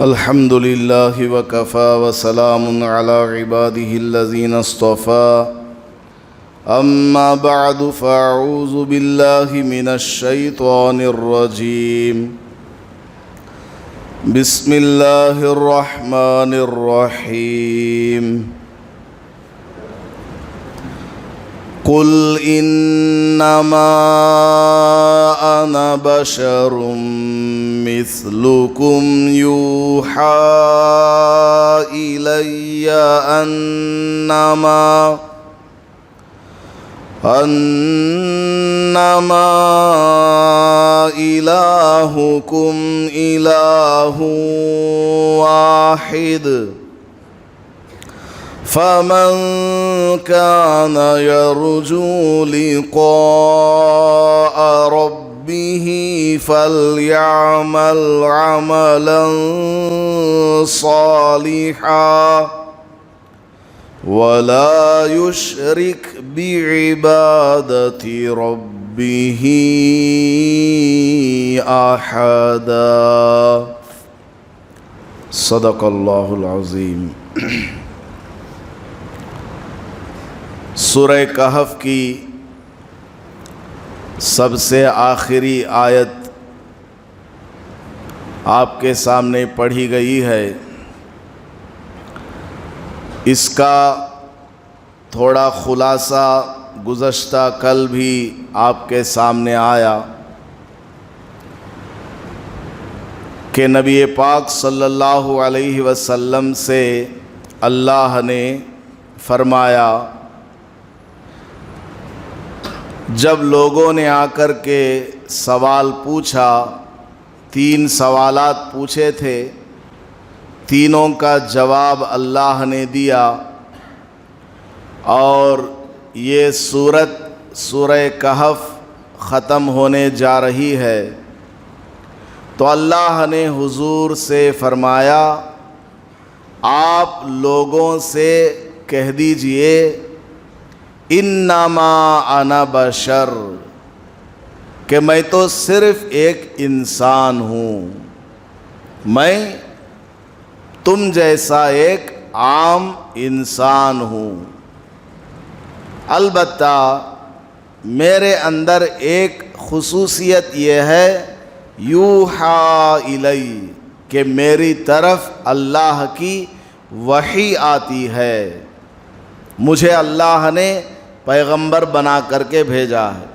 الحمد لله وكفى وسلام على عباده الذين اصطفى أما بعد فأعوذ بالله من الشيطان الرجيم بسم الله الرحمن الرحيم قل إنما أنا بشر مثلكم يوحى إلي أنما إلهكم إله واحد فمن كان يرجو لقاء ربه فليعمل عملا صالحا ولا يشرك بعبادة ربه أحدا صدق الله العظيم۔ سورہ کہف کی سب سے آخری آیت آپ کے سامنے پڑھی گئی ہے۔ اس کا تھوڑا خلاصہ گزشتہ کل بھی آپ کے سامنے آیا کہ نبی پاک صلی اللہ علیہ وسلم سے اللہ نے فرمایا، جب لوگوں نے آ کر کے سوال پوچھا، 3 سوالات پوچھے تھے، تینوں کا جواب اللہ نے دیا، اور یہ سورہ کہف ختم ہونے جا رہی ہے، تو اللہ نے حضور سے فرمایا آپ لوگوں سے کہہ دیجئے انما انا بشر، کہ میں تو صرف ایک انسان ہوں، میں تم جیسا ایک عام انسان ہوں، البتہ میرے اندر ایک خصوصیت یہ ہے یوحیٰ الی، کہ میری طرف اللہ کی وحی آتی ہے، مجھے اللہ نے پیغمبر بنا کر کے بھیجا ہے۔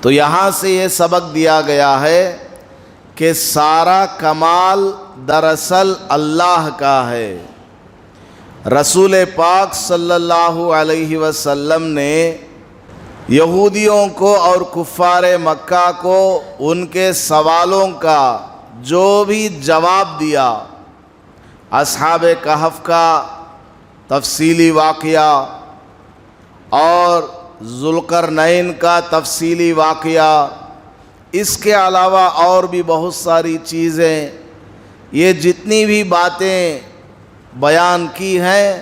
تو یہاں سے یہ سبق دیا گیا ہے کہ سارا کمال دراصل اللہ کا ہے۔ رسول پاک صلی اللہ علیہ وسلم نے یہودیوں کو اور کفار مکہ کو ان کے سوالوں کا جو بھی جواب دیا، اصحاب کہف کا تفصیلی واقعہ اور ذوالقرنین کا تفصیلی واقعہ، اس کے علاوہ اور بھی بہت ساری چیزیں، یہ جتنی بھی باتیں بیان کی ہیں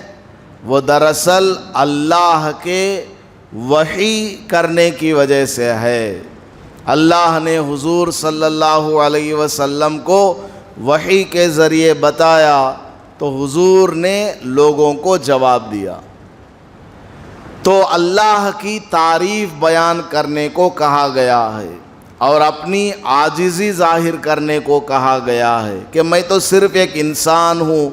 وہ دراصل اللہ کے وحی کرنے کی وجہ سے ہے۔ اللہ نے حضور صلی اللہ علیہ وسلم کو وحی کے ذریعے بتایا تو حضور نے لوگوں کو جواب دیا۔ تو اللہ کی تعریف بیان کرنے کو کہا گیا ہے اور اپنی عاجزی ظاہر کرنے کو کہا گیا ہے کہ میں تو صرف ایک انسان ہوں،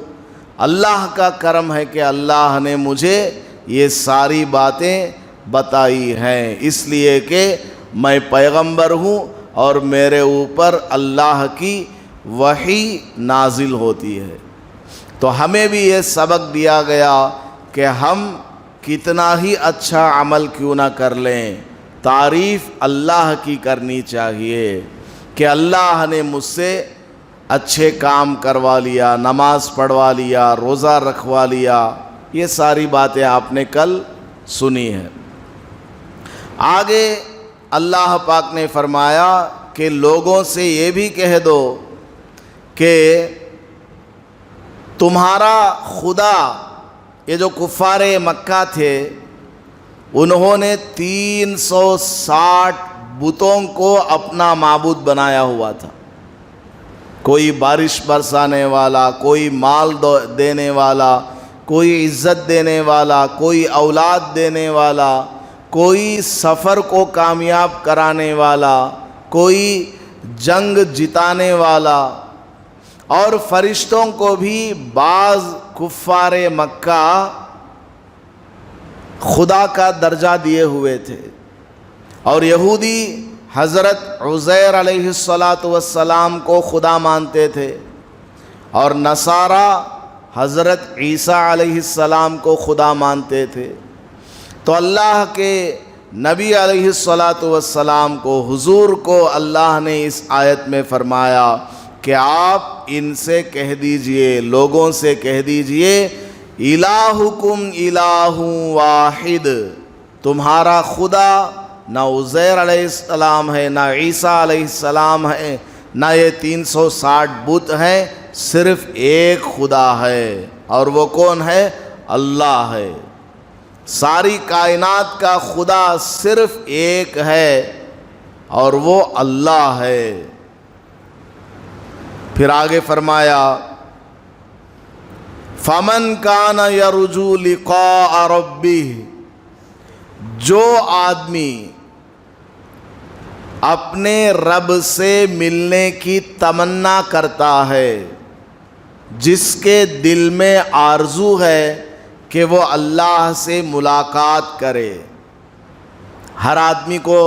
اللہ کا کرم ہے کہ اللہ نے مجھے یہ ساری باتیں بتائی ہیں، اس لیے کہ میں پیغمبر ہوں اور میرے اوپر اللہ کی وحی نازل ہوتی ہے۔ تو ہمیں بھی یہ سبق دیا گیا کہ ہم کتنا ہی اچھا عمل کیوں نہ کر لیں، تعریف اللہ کی کرنی چاہیے کہ اللہ نے مجھ سے اچھے کام کروا لیا، نماز پڑھوا لیا، روزہ رکھوا لیا، یہ ساری باتیں آپ نے کل سنی ہیں۔ آگے اللہ پاک نے فرمایا کہ لوگوں سے یہ بھی کہہ دو کہ تمہارا خدا، یہ جو کفار مکہ تھے انہوں نے 360 بتوں کو اپنا معبود بنایا ہوا تھا۔ کوئی بارش برسانے والا، کوئی مال دینے والا، کوئی عزت دینے والا، کوئی اولاد دینے والا، کوئی سفر کو کامیاب کرانے والا، کوئی جنگ جتانے والا، اور فرشتوں کو بھی بعض کفار مکہ خدا کا درجہ دیے ہوئے تھے، اور یہودی حضرت عزیر علیہ السلام کو خدا مانتے تھے، اور نصارہ حضرت عیسیٰ علیہ السلام کو خدا مانتے تھے۔ تو اللہ کے نبی علیہ السلام کو، حضور کو اللہ نے اس آیت میں فرمایا کہ آپ ان سے کہہ دیجئے، لوگوں سے کہہ دیجئے، الہکم الہ واحد، تمہارا خدا نہ عزیر علیہ السلام ہے، نہ عیسیٰ علیہ السلام ہے، نہ یہ 360 بت ہیں، صرف ایک خدا ہے، اور وہ کون ہے؟ اللہ ہے۔ ساری کائنات کا خدا صرف ایک ہے، اور وہ اللہ ہے۔ پھر آگے فرمایا فَمَنْ كَانَ يَرْجُو لِقَاءَ رَبِّهِ، جو آدمی اپنے رب سے ملنے کی تمنا کرتا ہے، جس کے دل میں آرزو ہے کہ وہ اللہ سے ملاقات کرے۔ ہر آدمی کو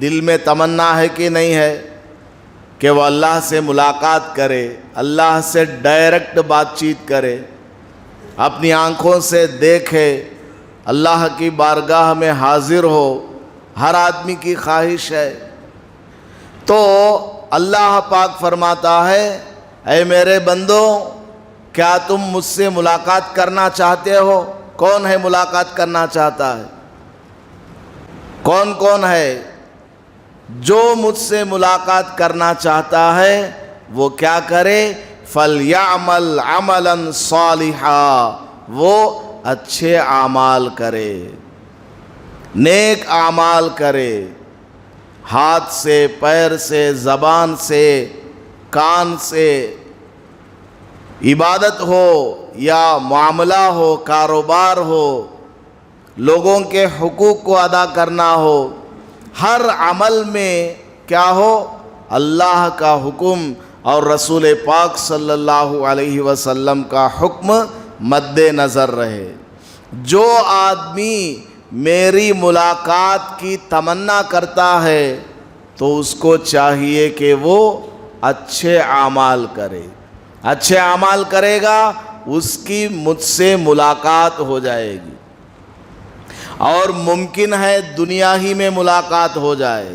دل میں تمنا ہے کہ نہیں ہے کہ وہ اللہ سے ملاقات کرے، اللہ سے ڈائریکٹ بات چیت کرے، اپنی آنکھوں سے دیکھے، اللہ کی بارگاہ میں حاضر ہو، ہر آدمی کی خواہش ہے۔ تو اللہ پاک فرماتا ہے، اے میرے بندو، کیا تم مجھ سے ملاقات کرنا چاہتے ہو؟ کون ہے ملاقات کرنا چاہتا ہے؟ کون کون ہے؟ جو مجھ سے ملاقات کرنا چاہتا ہے وہ کیا کرے؟ فَلْيَعْمَلْ عَمَلًا صَالِحًا، وہ اچھے اعمال کرے، نیک اعمال کرے، ہاتھ سے، پیر سے، زبان سے، کان سے، عبادت ہو یا معاملہ ہو، کاروبار ہو، لوگوں کے حقوق کو ادا کرنا ہو، ہر عمل میں کیا ہو؟ اللہ کا حکم اور رسول پاک صلی اللہ علیہ وسلم کا حکم مد نظر رہے۔ جو آدمی میری ملاقات کی تمنا کرتا ہے تو اس کو چاہیے کہ وہ اچھے اعمال کرے، اچھے اعمال کرے گا اس کی مجھ سے ملاقات ہو جائے گی، اور ممکن ہے دنیا ہی میں ملاقات ہو جائے،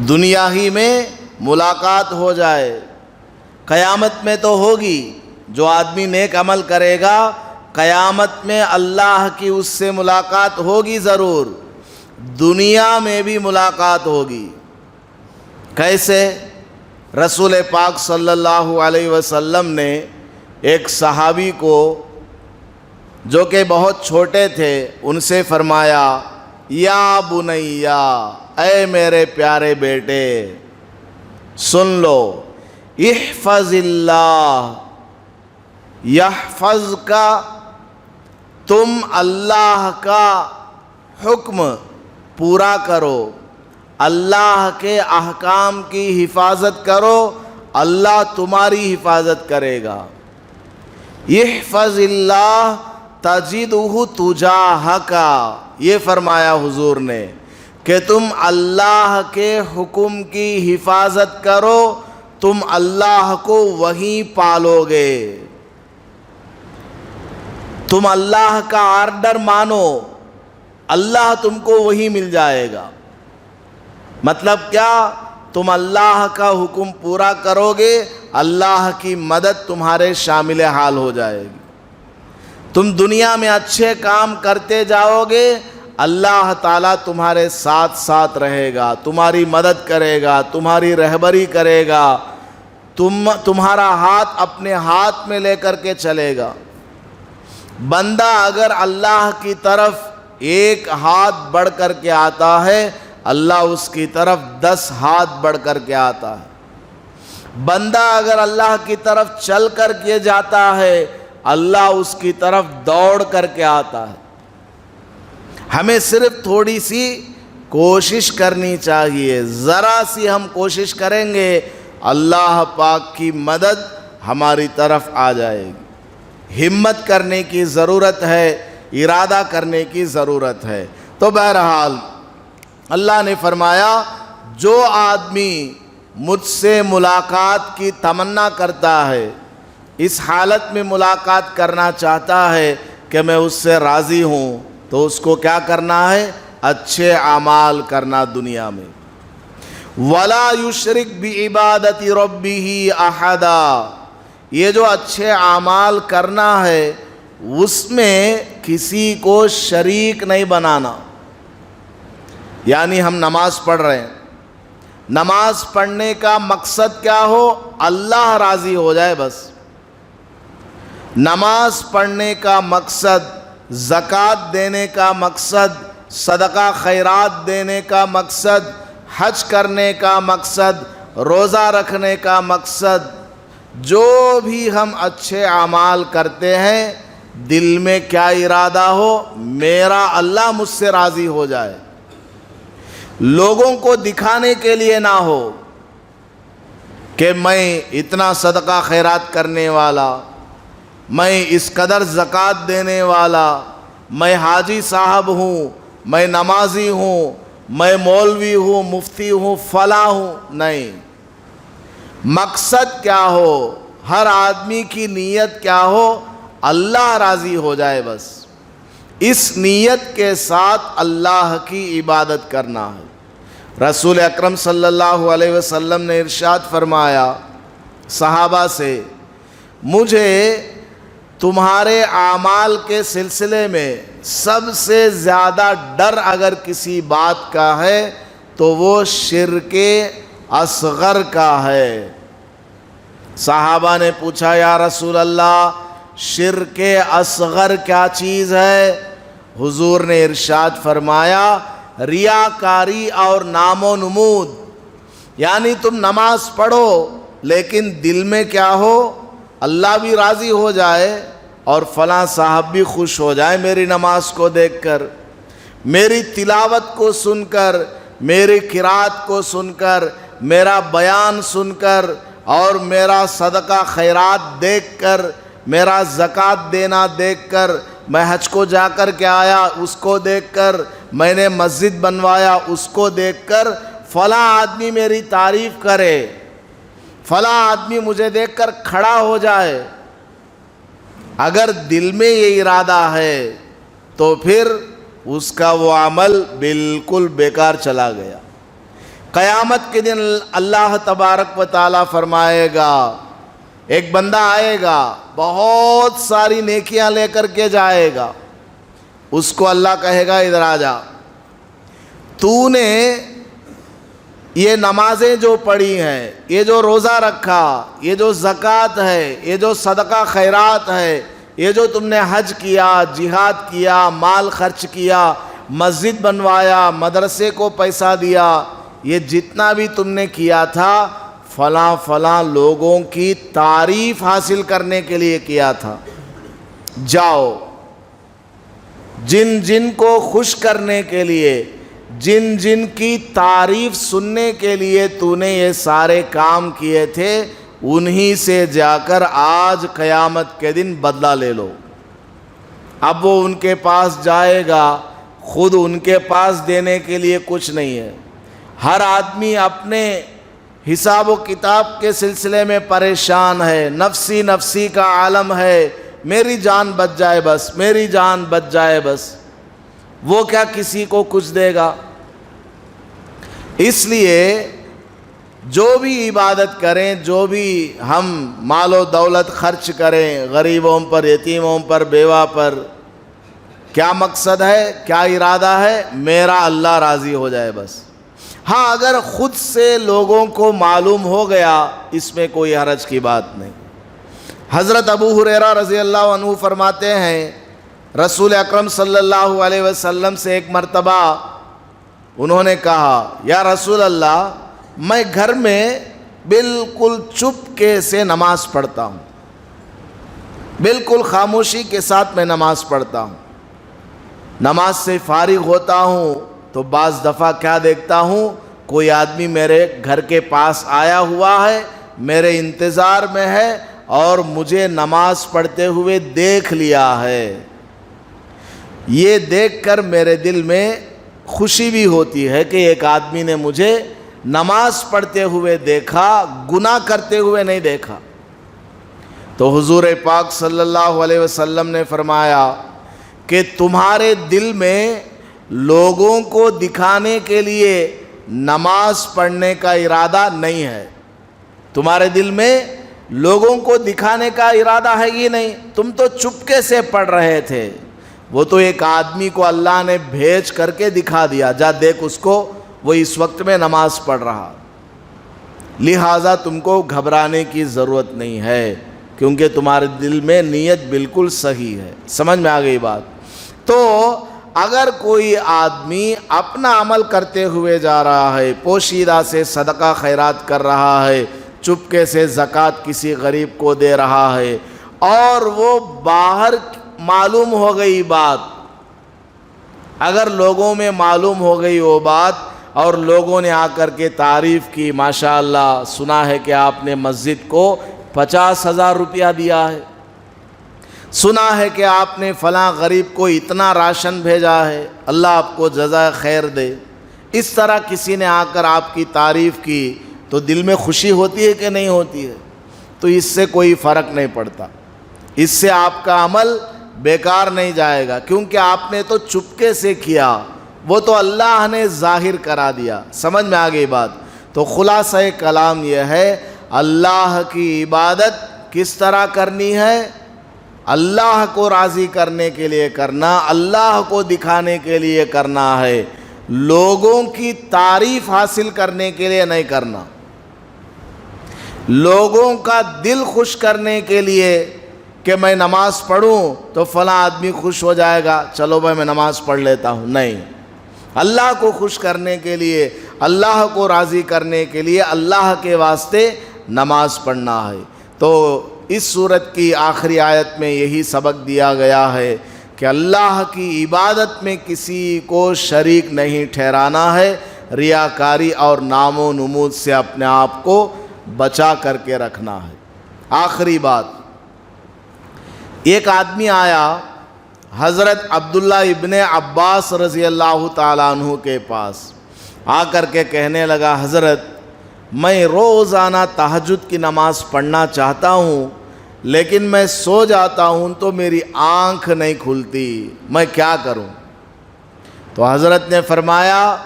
دنیا ہی میں ملاقات ہو جائے، قیامت میں تو ہوگی۔ جو آدمی نیک عمل کرے گا قیامت میں اللہ کی اس سے ملاقات ہوگی ضرور، دنیا میں بھی ملاقات ہوگی۔ کیسے؟ رسول پاک صلی اللہ علیہ وسلم نے ایک صحابی کو جو کہ بہت چھوٹے تھے ان سے فرمایا، یا بنیا، اے میرے پیارے بیٹے، سن لو، احفظ اللہ یحفظ کا، تم اللہ کا حکم پورا کرو، اللہ کے احکام کی حفاظت کرو، اللہ تمہاری حفاظت کرے گا۔ احفظ اللہ تجدہ تجاہک، یہ فرمایا حضور نے کہ تم اللہ کے حکم کی حفاظت کرو، تم اللہ کو وہیں پالو گے۔ تم اللہ کا آرڈر مانو، اللہ تم کو وہی مل جائے گا۔ مطلب کیا؟ تم اللہ کا حکم پورا کرو گے، اللہ کی مدد تمہارے شامل حال ہو جائے گی۔ تم دنیا میں اچھے کام کرتے جاؤ گے، اللہ تعالیٰ تمہارے ساتھ ساتھ رہے گا، تمہاری مدد کرے گا، تمہاری رہبری کرے گا، تمہارا ہاتھ اپنے ہاتھ میں لے کر کے چلے گا۔ بندہ اگر اللہ کی طرف ایک ہاتھ بڑھ کر کے آتا ہے، اللہ اس کی طرف 10 ہاتھ بڑھ کر کے آتا ہے۔ بندہ اگر اللہ کی طرف چل کر کے جاتا ہے، اللہ اس کی طرف دوڑ کر کے آتا ہے۔ ہمیں صرف تھوڑی سی کوشش کرنی چاہیے، ذرا سی ہم کوشش کریں گے، اللہ پاک کی مدد ہماری طرف آ جائے گی۔ ہمت کرنے کی ضرورت ہے، ارادہ کرنے کی ضرورت ہے۔ تو بہرحال اللہ نے فرمایا جو آدمی مجھ سے ملاقات کی تمنا کرتا ہے، اس حالت میں ملاقات کرنا چاہتا ہے کہ میں اس سے راضی ہوں، تو اس کو کیا کرنا ہے؟ اچھے اعمال کرنا دنیا میں۔ وَلَا يُشْرِكْ بِعِبَادَةِ رَبِّهِ أَحَدًا، یہ جو اچھے اعمال کرنا ہے اس میں کسی کو شریک نہیں بنانا۔ یعنی ہم نماز پڑھ رہے ہیں، نماز پڑھنے کا مقصد کیا ہو؟ اللہ راضی ہو جائے بس۔ نماز پڑھنے کا مقصد، زکوٰۃ دینے کا مقصد، صدقہ خیرات دینے کا مقصد، حج کرنے کا مقصد، روزہ رکھنے کا مقصد، جو بھی ہم اچھے اعمال کرتے ہیں دل میں کیا ارادہ ہو؟ میرا اللہ مجھ سے راضی ہو جائے۔ لوگوں کو دکھانے کے لیے نہ ہو کہ میں اتنا صدقہ خیرات کرنے والا، میں اس قدر زکوٰۃ دینے والا، میں حاجی صاحب ہوں، میں نمازی ہوں، میں مولوی ہوں، مفتی ہوں، فلاں ہوں۔ نہیں، مقصد کیا ہو؟ ہر آدمی کی نیت کیا ہو؟ اللہ راضی ہو جائے بس۔ اس نیت کے ساتھ اللہ کی عبادت کرنا ہے۔ رسول اکرم صلی اللہ علیہ وسلم نے ارشاد فرمایا صحابہ سے، مجھے تمہارے اعمال کے سلسلے میں سب سے زیادہ ڈر اگر کسی بات کا ہے تو وہ شرک اصغر کا ہے۔ صحابہ نے پوچھا یا رسول اللہ شرک اصغر کیا چیز ہے؟ حضور نے ارشاد فرمایا ریاکاری اور نام و نمود، یعنی تم نماز پڑھو لیکن دل میں کیا ہو؟ اللہ بھی راضی ہو جائے اور فلاں صاحب بھی خوش ہو جائے میری نماز کو دیکھ کر، میری تلاوت کو سن کر، میری قرات کو سن کر، میرا بیان سن کر، اور میرا صدقہ خیرات دیکھ کر، میرا زکوٰۃ دینا دیکھ کر، میں حج کو جا کر کے آیا اس کو دیکھ کر، میں نے مسجد بنوایا اس کو دیکھ کر فلاں آدمی میری تعریف کرے، فلاں آدمی مجھے دیکھ کر کھڑا ہو جائے۔ اگر دل میں یہ ارادہ ہے تو پھر اس کا وہ عمل بالکل بیکار چلا گیا۔ قیامت کے دن اللہ تبارک و تعالیٰ فرمائے گا، ایک بندہ آئے گا بہت ساری نیکیاں لے کر کے جائے گا، اس کو اللہ کہے گا ادھر آ جا، تو نے یہ نمازیں جو پڑھی ہیں، یہ جو روزہ رکھا، یہ جو زکوٰۃ ہے، یہ جو صدقہ خیرات ہے، یہ جو تم نے حج کیا، جہاد کیا، مال خرچ کیا، مسجد بنوایا، مدرسے کو پیسہ دیا، یہ جتنا بھی تم نے کیا تھا فلاں فلاں لوگوں کی تعریف حاصل کرنے کے لیے کیا تھا۔ جاؤ، جن جن کو خوش کرنے کے لیے، جن جن کی تعریف سننے کے لیے تو نے یہ سارے کام کیے تھے، انہی سے جا کر آج قیامت کے دن بدلہ لے لو۔ اب وہ ان کے پاس جائے گا، خود ان کے پاس دینے کے لیے کچھ نہیں ہے۔ ہر آدمی اپنے حساب و کتاب کے سلسلے میں پریشان ہے، نفسی نفسی کا عالم ہے، میری جان بچ جائے بس، میری جان بچ جائے بس۔ وہ کیا کسی کو کچھ دے گا؟ اس لیے جو بھی عبادت کریں، جو بھی ہم مال و دولت خرچ کریں، غریبوں پر، یتیموں پر، بیوہ پر، کیا مقصد ہے، کیا ارادہ ہے؟ میرا اللہ راضی ہو جائے بس۔ ہاں اگر خود سے لوگوں کو معلوم ہو گیا اس میں کوئی حرج کی بات نہیں۔ حضرت ابو ہریرہ رضی اللہ عنہ فرماتے ہیں رسول اکرم صلی اللہ علیہ وسلم سے ایک مرتبہ انہوں نے کہا یا رسول اللہ، میں گھر میں بالکل چپکے سے نماز پڑھتا ہوں، بالکل خاموشی کے ساتھ میں نماز پڑھتا ہوں۔ نماز سے فارغ ہوتا ہوں تو بعض دفعہ کیا دیکھتا ہوں، کوئی آدمی میرے گھر کے پاس آیا ہوا ہے، میرے انتظار میں ہے اور مجھے نماز پڑھتے ہوئے دیکھ لیا ہے۔ یہ دیکھ کر میرے دل میں خوشی بھی ہوتی ہے کہ ایک آدمی نے مجھے نماز پڑھتے ہوئے دیکھا، گناہ کرتے ہوئے نہیں دیکھا۔ تو حضور پاک صلی اللہ علیہ وسلم نے فرمایا کہ تمہارے دل میں لوگوں کو دکھانے کے لیے نماز پڑھنے کا ارادہ نہیں ہے، تمہارے دل میں لوگوں کو دکھانے کا ارادہ ہے ہی نہیں، تم تو چپکے سے پڑھ رہے تھے۔ وہ تو ایک آدمی کو اللہ نے بھیج کر کے دکھا دیا، جا دیکھ اس کو، وہ اس وقت میں نماز پڑھ رہا، لہٰذا تم کو گھبرانے کی ضرورت نہیں ہے، کیونکہ تمہارے دل میں نیت بالکل صحیح ہے۔ سمجھ میں آ گئی بات؟ تو اگر کوئی آدمی اپنا عمل کرتے ہوئے جا رہا ہے، پوشیدہ سے صدقہ خیرات کر رہا ہے، چپکے سے زکوٰۃ کسی غریب کو دے رہا ہے، اور وہ باہر معلوم ہو گئی بات، اگر لوگوں میں معلوم ہو گئی وہ بات اور لوگوں نے آ کر کے تعریف کی، ماشاءاللہ سنا ہے کہ آپ نے مسجد کو 50,000 روپیہ دیا ہے، سنا ہے کہ آپ نے فلاں غریب کو اتنا راشن بھیجا ہے، اللہ آپ کو جزائے خیر دے، اس طرح کسی نے آ کر آپ کی تعریف کی تو دل میں خوشی ہوتی ہے کہ نہیں ہوتی ہے؟ تو اس سے کوئی فرق نہیں پڑتا، اس سے آپ کا عمل بیکار نہیں جائے گا، کیونکہ آپ نے تو چپکے سے کیا، وہ تو اللہ نے ظاہر کرا دیا۔ سمجھ میں آ گئی بات؟ تو خلاصہ کلام یہ ہے، اللہ کی عبادت کس طرح کرنی ہے؟ اللہ کو راضی کرنے کے لیے کرنا، اللہ کو دکھانے کے لیے کرنا ہے، لوگوں کی تعریف حاصل کرنے کے لیے نہیں کرنا، لوگوں کا دل خوش کرنے کے لیے کہ میں نماز پڑھوں تو فلاں آدمی خوش ہو جائے گا، چلو بھائی میں نماز پڑھ لیتا ہوں، نہیں، اللہ کو خوش کرنے کے لیے، اللہ کو راضی کرنے کے لیے اللہ کے واسطے نماز پڑھنا ہے۔ تو اس سورت کی آخری آیت میں یہی سبق دیا گیا ہے کہ اللہ کی عبادت میں کسی کو شریک نہیں ٹھہرانا ہے، ریاکاری اور نام و نمود سے اپنے آپ کو بچا کر کے رکھنا ہے۔ آخری بات، ایک آدمی آیا حضرت عبداللہ ابن عباس رضی اللہ تعالیٰ عنہ کے پاس، آ کر کے کہنے لگا، حضرت میں روزانہ تہجد کی نماز پڑھنا چاہتا ہوں، لیکن میں سو جاتا ہوں تو میری آنکھ نہیں کھلتی، میں کیا کروں؟ تو حضرت نے فرمایا،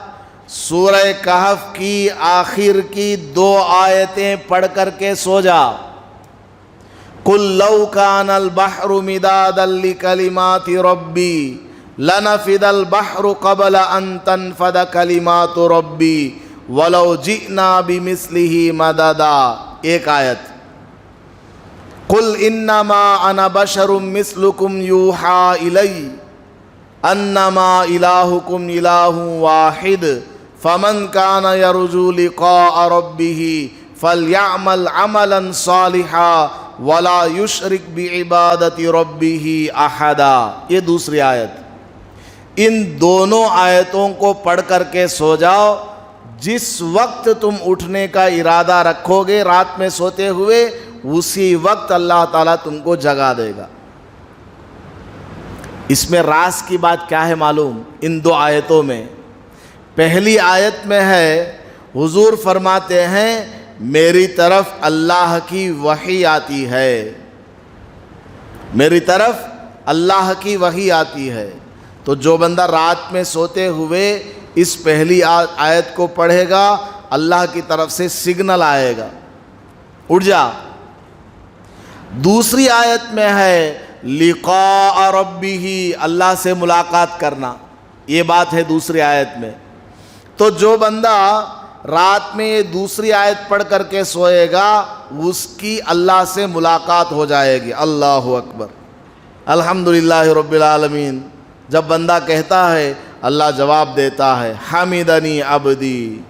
سورہ کہف کی آخر کی 2 آیتیں پڑھ کر کے سو جا۔ قُلْ لَوْ كَانَ الْبَحْرُ مِدَادًا لِكَلِمَاتِ رَبِّي لَنَفِدَ الْبَحْرُ قَبْلَ أَن تَنْفَدَ كَلِمَاتُ رَبِّي وَلَوْ جِئْنَا بِمِثْلِهِ مَدَدًا۔ ایک آیت، قُلْ إِنَّمَا أَنَا بَشَرٌ مِثْلُكُمْ يُوحَىٰ إِلَيَّ أَنَّمَا إِلَٰهُكُمْ إِلَٰهٌ وَاحِدٌ فَمَنْ كَانَ يَرْجُو لِقَاءَ رَبِّهِ فَلْيَعْمَلْ عَمَلًا صَالِحًا وَلَا يُشْرِكْ بِعِبَادَةِ رَبِّهِ أَحَدًا۔ یہ دوسری آیت، ان دونوں آیتوں کو پڑھ کر کے سو جاؤ، جس وقت تم اٹھنے کا ارادہ رکھو گے رات میں سوتے ہوئے، اسی وقت اللہ تعالیٰ تم کو جگا دے گا۔ اس میں راز کی بات کیا ہے معلوم؟ ان 2 آیتوں میں، پہلی آیت میں ہے حضور فرماتے ہیں میری طرف اللہ کی وحی آتی ہے، میری طرف اللہ کی وحی آتی ہے، تو جو بندہ رات میں سوتے ہوئے اس پہلی آیت کو پڑھے گا، اللہ کی طرف سے سگنل آئے گا، اٹھ جا۔ دوسری آیت میں ہے لقاء ربہ، اللہ سے ملاقات کرنا، یہ بات ہے دوسری آیت میں۔ تو جو بندہ رات میں یہ دوسری آیت پڑھ کر کے سوئے گا، اس کی اللہ سے ملاقات ہو جائے گی۔ اللہ اکبر، الحمدللہ رب العالمین۔ جب بندہ کہتا ہے اللہ جواب دیتا ہے، حمیدنی عبدی،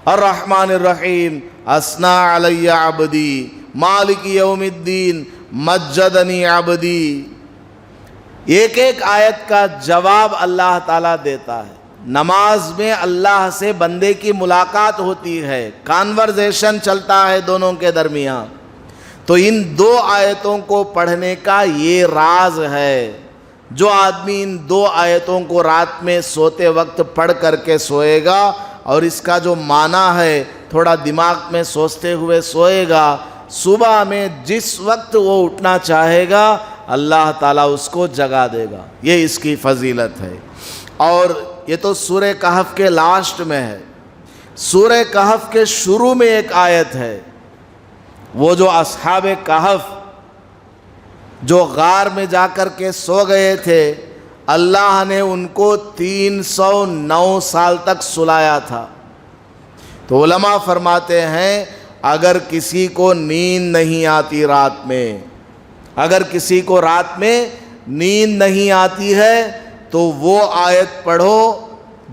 الرحمن الرحیم اسنا علی عبدی مالک یوم الدین مجدنی عبدی. ایک ایک آیت کا جواب اللہ تعالیٰ دیتا ہے. نماز میں اللہ سے بندے کی ملاقات ہوتی ہے، کانورزیشن چلتا ہے دونوں کے درمیان. تو ان دو آیتوں کو پڑھنے کا یہ راز ہے. جو آدمی ان دو آیتوں کو رات میں سوتے وقت پڑھ کر کے سوئے گا اور اس کا جو معنی ہے تھوڑا دماغ میں سوچتے ہوئے سوئے گا، صبح میں جس وقت وہ اٹھنا چاہے گا اللہ تعالیٰ اس کو جگا دے گا. یہ اس کی فضیلت ہے. اور یہ تو سورہ کہف کے لاسٹ میں ہے. سورہ کہف کے شروع میں ایک آیت ہے. وہ جو اصحاب کہف جو غار میں جا کر کے سو گئے تھے، اللہ نے ان کو 309 سال تک سلایا تھا. تو علماء فرماتے ہیں اگر کسی کو نیند نہیں آتی رات میں، اگر کسی کو رات میں نیند نہیں آتی ہے تو وہ آیت پڑھو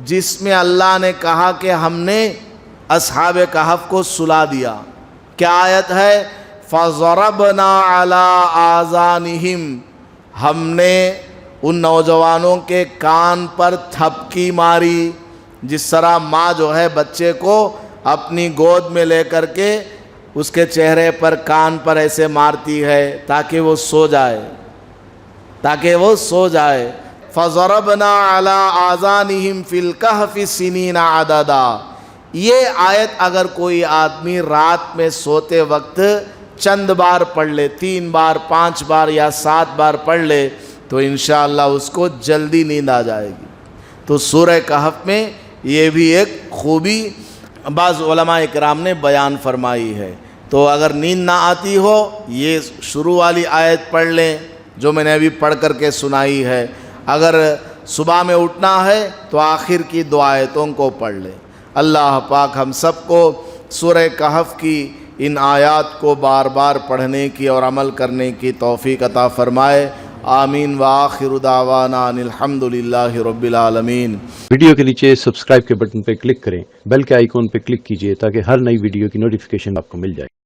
جس میں اللہ نے کہا کہ ہم نے اصحاب کہف کو سلا دیا. کیا آیت ہے؟ فَضَرَبْنَا عَلَىٰ آذَانِهِمْ، ہم نے ان نوجوانوں کے کان پر تھپکی ماری، جس طرح ماں جو ہے بچے کو اپنی گود میں لے کر کے اس کے چہرے پر کان پر ایسے مارتی ہے تاکہ وہ سو جائے، تاکہ وہ سو جائے. فَضَرَبْنَا عَلَىٰ آذَانِهِمْ فِي الْكَهْفِ سِنِينَ عَدَدًا. یہ آیت اگر کوئی آدمی رات میں سوتے وقت چند بار پڑھ لے، 3 بار 5 بار یا 7 بار پڑھ لے تو انشاءاللہ اس کو جلدی نیند آ جائے گی. تو سورہ کہف میں یہ بھی ایک خوبی بعض علماء اکرام نے بیان فرمائی ہے. تو اگر نیند نہ آتی ہو یہ شروع والی آیت پڑھ لیں جو میں نے ابھی پڑھ کر کے سنائی ہے. اگر صبح میں اٹھنا ہے تو آخر کی 2 آیتوں کو پڑھ لیں. اللہ پاک ہم سب کو سورہ کہف کی ان آیات کو بار بار پڑھنے کی اور عمل کرنے کی توفیق عطا فرمائے. آمین. وآخر دعوانا ان الحمد للہ رب العالمین. ویڈیو کے نیچے سبسکرائب کے بٹن پہ کلک کریں، بیل کے آئیکن پہ کلک کیجئے تاکہ ہر نئی ویڈیو کی نوٹیفیکیشن آپ کو مل جائے.